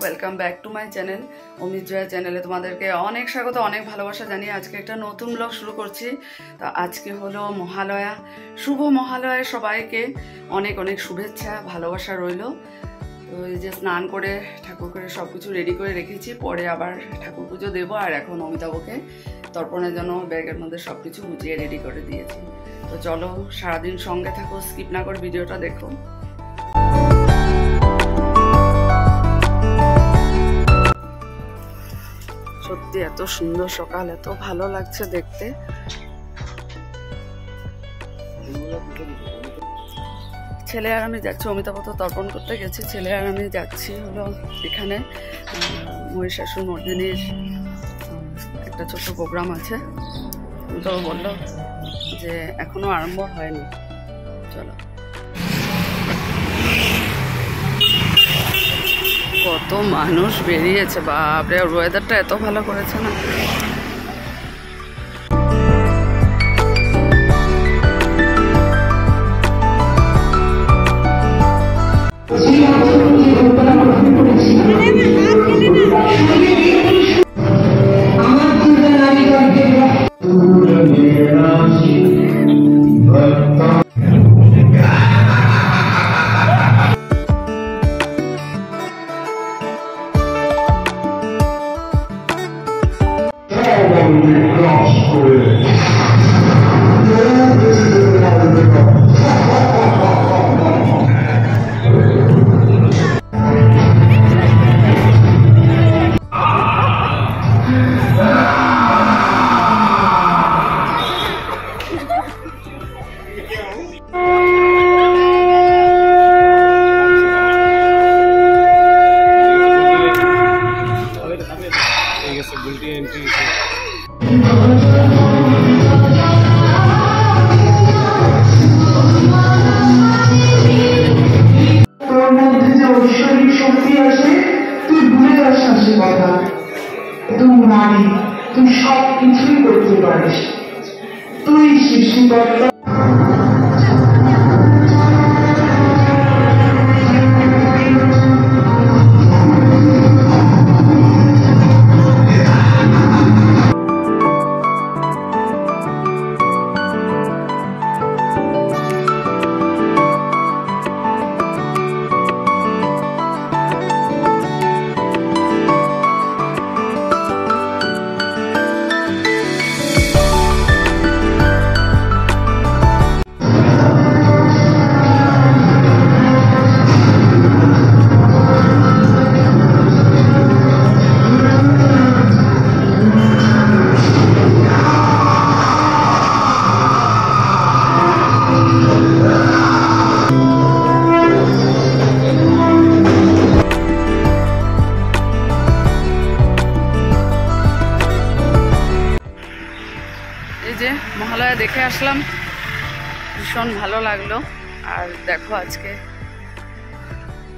Welcome back to my channel Amit Jaya চ্যানেলে তোমাদেরকে অনেক স্বাগত, অনেক ভালোবাসা জানিয়ে আজকে একটা নতুন ব্লগ শুরু করছি। তো আজকে হলো মহালয়া, শুভ মহালয়া, সবাইকে অনেক অনেক শুভেচ্ছা ভালোবাসা রইল। তো এই যে স্নান করে ঠাকুর করে সব কিছু রেডি করে রেখেছি, পরে আবার ঠাকুর পুজো দেবো। আর এখন অমিতাভকে তর্পণের জন্য ব্যাগের মধ্যে সব কিছু গুছিয়ে রেডি করে দিয়েছি। তো চলো সারাদিন সঙ্গে থাকো, স্কিপ না করে ভিডিওটা দেখো। সত্যি এত সুন্দর সকাল, এত ভালো লাগছে দেখতে। ছেলে আর আমি যাচ্ছি, অমিতাভ তো তর্পণ করতে গেছি, ছেলে আর আমি যাচ্ছি হলো এখানে মহিষাসুর মর্দিনীর একটা ছোট্ট প্রোগ্রাম আছে। তো বললো যে এখনো আরম্ভ হয়নি, চলো। কত মানুষ বেরিয়েছে, বাপরে, ওয়েদারটা এত ভালো করেছে না। তুই সব কিছুই করতে পারিস, তুই সৃষ্টিকর্তা। এই যে মহালয়া দেখে আসলাম, ভীষণ ভালো লাগলো। আর দেখো আজকে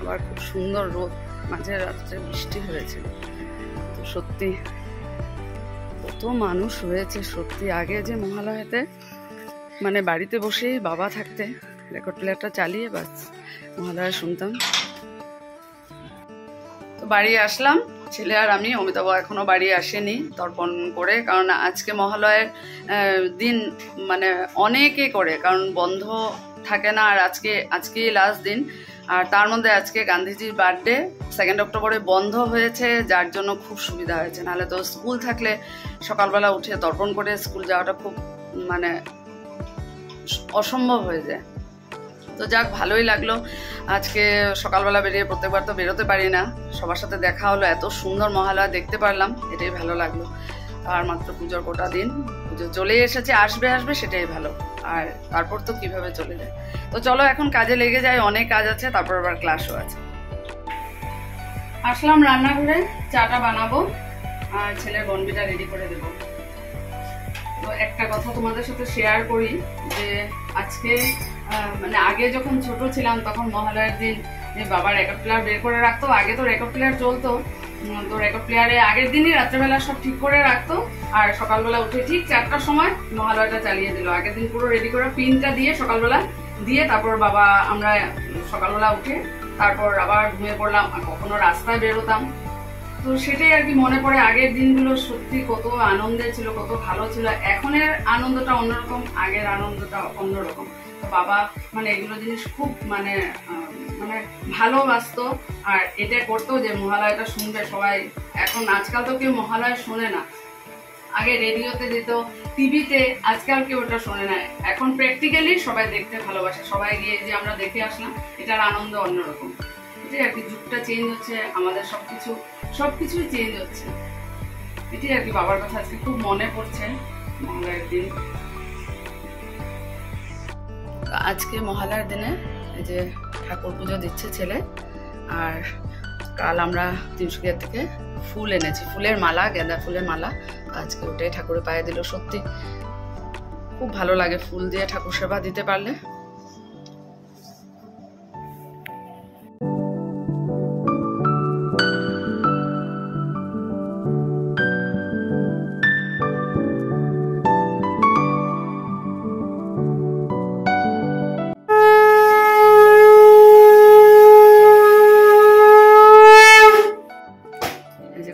আবার খুব সুন্দর রোদ, মাঝে রাত্রে বৃষ্টি হয়েছিল। তো সত্যি কত মানুষ হয়েছে সত্যি। আগে যে মহালয়াতে মানে বাড়িতে বসেই বাবা থাকতে রেকর্ড প্লেয়ারটা চালিয়ে বাস মহালয়া শুনতাম। তো বাড়ি আসলাম, ছেলে আর আমি, অমিতাভ এখনো বাড়ি আসেনি তর্পণ করে, কারণ আজকে মহালয়ের দিন মানে অনেকে করে, কারণ বন্ধ থাকে না। আর আজকেই লাস্ট দিন, আর তার মধ্যে আজকে গান্ধীজির বার্থডে, 2 অক্টোবরে বন্ধ হয়েছে, যার জন্য খুব সুবিধা হয়েছে। নাহলে তো স্কুল থাকলে সকালবেলা উঠে তর্পণ করে স্কুল যাওয়াটা খুব মানে অসম্ভব হয়ে যায়। তো যাক, ভালোই লাগলো আজকে সকালবেলা বেরিয়ে। প্রত্যেকবার তো বেরোতে পারি না, সবার সাথে দেখা হলো, এত সুন্দর মহালয়া দেখতে পারলাম, এটাই ভালো লাগলো। আর মাত্র পুজোর গোটা দিন, পুজো চলে এসেছে, আসবে সেটাই ভালো। আর তারপর তো কিভাবে চলে যায়। তো চলো এখন কাজে লেগে যায়, অনেক কাজ আছে, তারপর আবার ক্লাসও আছে। আসলাম রান্নাঘরে, চাটা বানাবো আর ছেলের বনবিটা রেডি করে দেবো। তো একটা কথা তোমাদের সাথে শেয়ার করি যে আজকে মানে আগে যখন ছোট ছিলাম তখন মহালয়ার দিন বাবা রেকর্ড প্লেয়ার বের করে রাখতো। আগে তো রেকর্ড প্লেয়ার চলতো, তো রেকর্ড প্লেয়ারে আগের দিনই রাত্রেবেলা সব ঠিক করে রাখতো, আর সকালবেলা উঠে ঠিক 4টার সময় মহালয়াটা চালিয়ে দিল। আগের দিন পুরো রেডি করে পিনটা দিয়ে সকালবেলা দিয়ে তারপর বাবা আমরা সকালবেলা উঠে তারপর আবার ঘুমিয়ে পড়লাম, আর কখনো রাস্তায় বেরোতাম। তো সেটাই আর কি মনে পড়ে, আগের দিনগুলো সত্যি কত আনন্দের ছিল, কত ভালো ছিল। এখনের আনন্দটা অন্যরকম, আগের আনন্দটা অন্যরকম। তো বাবা মানে এগুলো জিনিস খুব মানে ভালোবাসতো, আর এটা করতো যে মহালয়াটা শুনবে সবাই। এখন আজকাল তো কেউ মহালয়া শোনে না, আগে রেডিওতে যেত, টিভিতে, আজকাল কেউ ওটা শোনে না। এখন প্র্যাকটিক্যালি সবাই দেখতে ভালোবাসে, সবাই গিয়ে যে আমরা দেখে আসলাম, এটার আনন্দ অন্যরকম। এটাই আর কি, যুগটা চেঞ্জ হচ্ছে, আমাদের সবকিছুই চেঞ্জ হচ্ছে। এটাই আর কি, বাবার কথা আজকে খুব মনে পড়ছে মহালয়ার দিন। আজকে মহালয়ার দিনে এই যে ঠাকুর পুজো দিচ্ছে ছেলে, আর কাল আমরা তিনসুকিয়া থেকে ফুল এনেছি, ফুলের মালা, গাঁদা ফুলের মালা। আজকে ওটাই ঠাকুরের পায়ে দিল। সত্যি খুব ভালো লাগে ফুল দিয়ে ঠাকুর সেবা দিতে পারলে।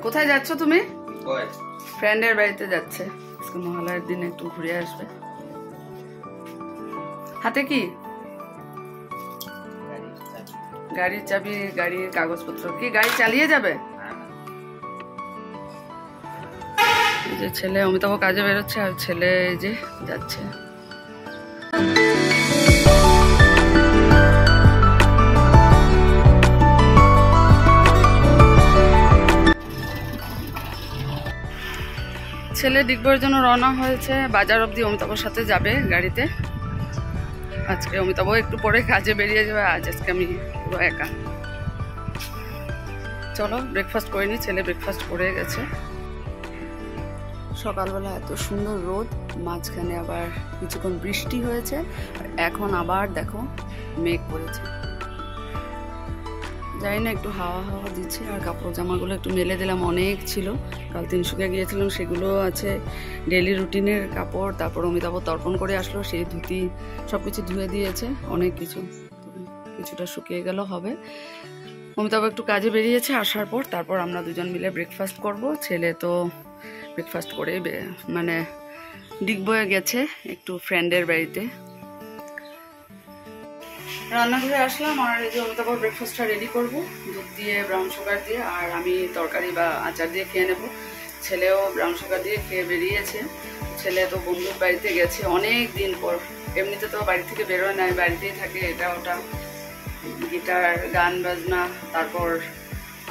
কোথায় যাচ্ছ তুমি? ফ্রেন্ডের বাড়িতে যাচ্ছে, আজকে মহালয়ার দিন একটু ঘুরে আসবে। হাতে কি? গাড়ির চাবি, গাড়ির কাগজপত্র। কি গাড়ি চালিয়ে যাবে? এই যে ছেলে অমিতাভ কাজে বেরোচ্ছে, আর ছেলে এই যে যাচ্ছে। ছেলে ডিগবইয়ের জন্য রওনা হয়েছে, বাজার অবধি অমিতাভর সাথে যাবে গাড়িতে। আজকে অমিতাভ একটু পরে কাজে বেরিয়ে যাবে, আজকে আমি পুরো একা। চলো ব্রেকফাস্ট করে নি, ছেলে ব্রেকফাস্ট করে গেছে। সকালবেলা এত সুন্দর রোদ, মাঝখানে আবার কিছুক্ষণ বৃষ্টি হয়েছে, আর এখন আবার দেখো মেঘ পড়েছে। জানি না, একটু হাওয়া হাওয়া দিচ্ছে। আর কাপড় জামাগুলো একটু মেলে দিলাম, অনেক ছিল, কাল তিনসুকিয়া গিয়েছিলাম, সেগুলো আছে ডেলি রুটিনের কাপড়। তারপর অমিতাভ তর্পণ করে আসলো, সেই ধুতি সব কিছু ধুয়ে দিয়েছে, অনেক কিছু, কিছুটা শুকিয়ে গেল হবে। অমিতাভ একটু কাজে বেরিয়েছে, আসার পর তারপর আমরা দুজন মিলে ব্রেকফাস্ট করব। ছেলে তো ব্রেকফাস্ট করে মানে ডিগবয়ে গেছে একটু ফ্রেন্ডের বাড়িতে। রান্নাঘরে আসলাম, আর এই যে অমিতাভ ব্রেকফাস্টটা রেডি করব, দুধ দিয়ে ব্রাউন সুগার দিয়ে, আর আমি তরকারি বা আচার দিয়ে খেয়ে নেব। ছেলেও ব্রাউন সুগার দিয়ে খেয়ে বেরিয়েছে। ছেলে তো বন্ধুর বাড়িতে গেছে অনেক দিন পর, এমনিতে তো বাড়ি থেকে বেরোয় না, বাড়িতেই থাকে, এটা ওটা গিটার, গান বাজনা, তারপর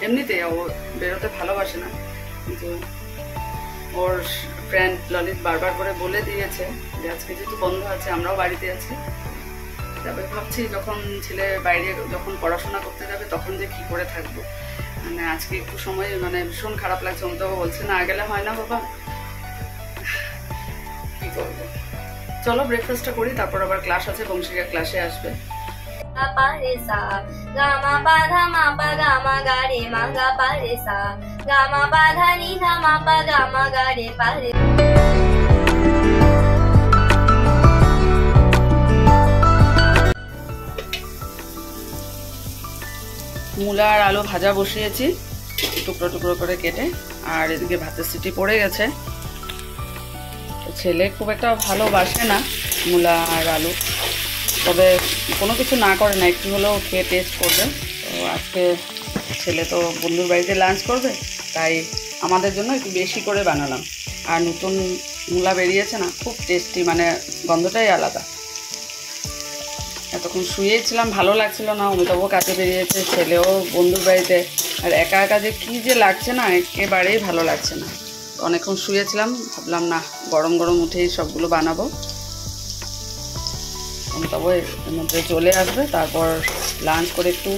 এমনিতে ও বেরোতে ভালোবাসে না। কিন্তু ওর ফ্রেন্ড ললিত বারবার করে বলে দিয়েছে যে আজকে যেহেতু বন্ধ আছে, আমরাও বাড়িতে আছি, তবে ভাবছি যখন ছেলে বাইরে যখন পড়াশোনা করতে যাবে তখন যে কি করে থাকবো। মানে আজকে একটু সময় মানে ভীষণ খারাপ লাগছে। অমিতাভ বলছে না গেলে হয় না বাবা, কি করবো। চলো ব্রেকফাস্টটা করি, তারপর আবার ক্লাস আছে, বংশিকা ক্লাসে আসবে। মূলা আর আলু ভাজা বসিয়েছি টুকরো টুকরো করে কেটে, আর এদিকে ভাতের সিটি পড়ে গেছে। ছেলে খুব একটা ভালোবাসে না মূলা আর আলু, তবে কোনো কিছু না করে না, একটু হলেও খেয়ে টেস্ট করবে। তো আজকে ছেলে তো বন্ধুর বাড়িতে লাঞ্চ করবে, তাই আমাদের জন্য একটু বেশি করে বানালাম। আর নতুন মূলা বেরিয়েছে না, খুব টেস্টি, মানে গন্ধটাই আলাদা। এতক্ষণ শুয়েছিলাম, ভালো লাগছিল না, অমিতাভ কাজে বেরিয়েছে, ছেলেও বন্ধুর বাড়িতে, আর একা একা যে কী যে লাগছে না, একেবারেই ভালো লাগছে না। অনেকক্ষণ শুয়েছিলাম, ভাবলাম না গরম গরম উঠেই সবগুলো বানাবো। অমিতাভ এর মধ্যে চলে আসবে, তারপর লাঞ্চ করে একটু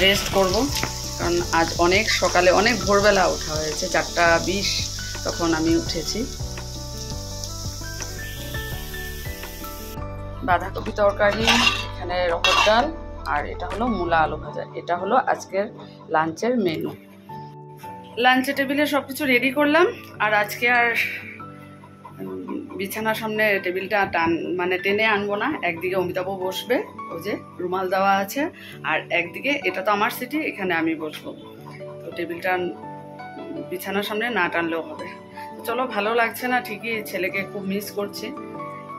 রেস্ট করব, কারণ আজ অনেক সকালে অনেক ভোরবেলা ওঠা হয়েছে, 4:20 তখন আমি উঠেছি। বাঁধাকপি তরকারি, এখানে রহর ডাল, আর এটা হলো মূলা আলু ভাজা। এটা হলো আজকের লাঞ্চের মেনু। লাঞ্চের টেবিলে সব কিছু রেডি করলাম, আর আজকে আর বিছানার সামনে টেবিলটা মানে টেনে আনবো না, একদিকে অমিতাভ বসবে, ওই যে রুমাল দেওয়া আছে, আর একদিকে এটা তো আমার সিটি, এখানে আমি বসবো। তো টেবিলটা বিছানার সামনে না টানলেও হবে। চলো, ভালো লাগছে না ঠিকই, ছেলেকে খুব মিস করছি,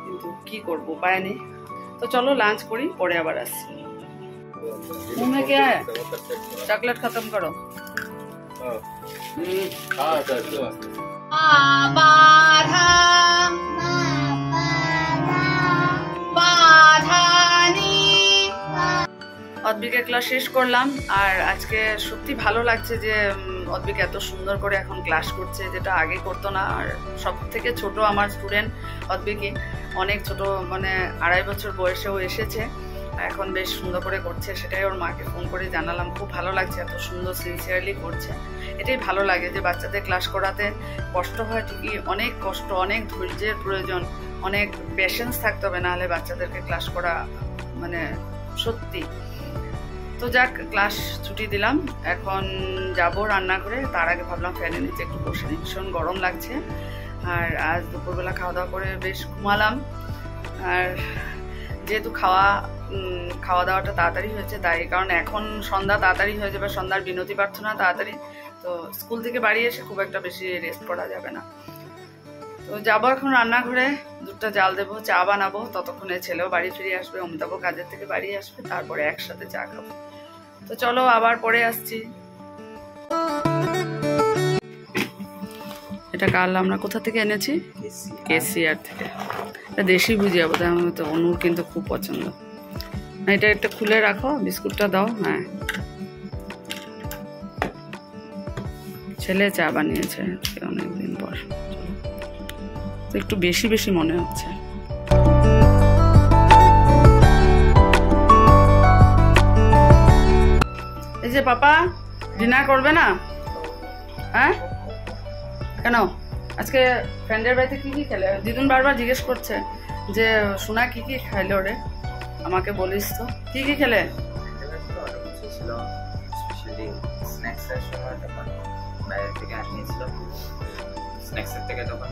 কিন্তু কি করবো, উপায় নেই। তো চলো লাঞ্চ করি, পরে আবার আসছি। मुंह में क्या है? चॉकलेट खत्म करो। অদ্বিকের ক্লাস শেষ করলাম, আর আজকে সত্যি ভালো লাগছে যে অদ্বিক এত সুন্দর করে এখন ক্লাস করছে, যেটা আগে করতো না। আর সব থেকে ছোট আমার স্টুডেন্ট অদ্বিকই, অনেক ছোট, মানে 2.5 বছর বয়সেও এসেছে, এখন বেশ সুন্দর করে করছে। সেটাই ওর মাকে ফোন করে জানালাম, খুব ভালো লাগছে, এত সুন্দর সিনসিয়ারলি করছে। এটাই ভালো লাগে যে বাচ্চাদের ক্লাস করাতে কষ্ট হয় ঠিকই, অনেক কষ্ট, অনেক ধৈর্যের প্রয়োজন, অনেক পেশেন্স থাকতে হবে, নাহলে বাচ্চাদেরকে ক্লাস করা মানে সত্যি। তো যাক, ক্লাস ছুটি দিলাম, এখন যাব রান্নাঘরে। তার আগে ভাবলাম ফ্যানের নিচে একটু বসে নিই, ভীষণ গরম লাগছে। আর আজ দুপুরবেলা খাওয়া দাওয়া করে বেশ ঘুমালাম, আর যেহেতু খাওয়া দাওয়াটা তাড়াতাড়ি হয়েছে তাই, কারণ এখন সন্ধ্যা তাড়াতাড়ি হয়ে যাবে, সন্ধ্যার বিনতি প্রার্থনা তাড়াতাড়ি, তো স্কুল থেকে বাড়ি এসে খুব একটা বেশি রেস্ট করা যাবে না। তো যাবো এখন রান্নাঘরে, দুধটা জাল দেবো, চা বানাবো, ততক্ষণে ছেলেও বাড়ি ফিরে আসবে, অমিতাভ কাজের থেকে বাড়ি আসবে, তারপরে একসাথে চা খাবো। তো চলো আবার পরে আসছি। এটা কাল আমরা কোথা থেকে এনেছি? কেসিআর থেকে। এটা দেশি ভুজিয়া বোধ হয়, আমার তো অনুর কিন্তু খুব পছন্দ। এটা একটা খুলে রাখো, বিস্কুটটা দাও। হ্যাঁ, ছেলে চা বানিয়েছে অনেকদিন পর, একটু বেশি বেশি মনে হচ্ছে। এই যে পাপা ডিনার করবে না? হ্যাঁ, কেন? আজকে ফ্রেন্ডের বাড়িতে কি কি খেলে? দিদুন বারবার জিজ্ঞেস করছে যে সোনা কি কি খাইলো রে, আমাকে বলিস তো কি কি খেলে? বাইরে থেকে আনিয়েছিল, স্ন্যাক্সের থেকে তখন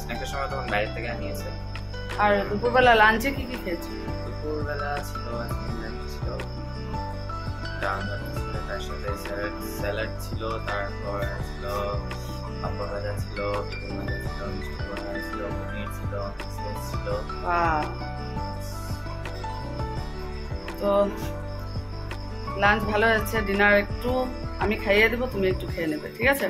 স্ন্যাক্সের সময় তখন বাইরে থেকে আনিয়েছে। আর দুপুরবেলা লাঞ্চে কি কি খেয়েছে? দুপুরবেলা ছিল ছিল ডাল ছিল, তার সাথে স্যালাড ছিল, তারপর ছিল পাপড় ভাজা ছিল, বেগুন ভাজা ছিল, মিষ্টি ভাজা ছিল, পনির ছিল, ছিল। তো লাঞ্চ ভালো হয়েছে, ডিনার একটু আমি খাইয়ে দেবো, তুমি একটু খেয়ে নেবে, ঠিক আছে?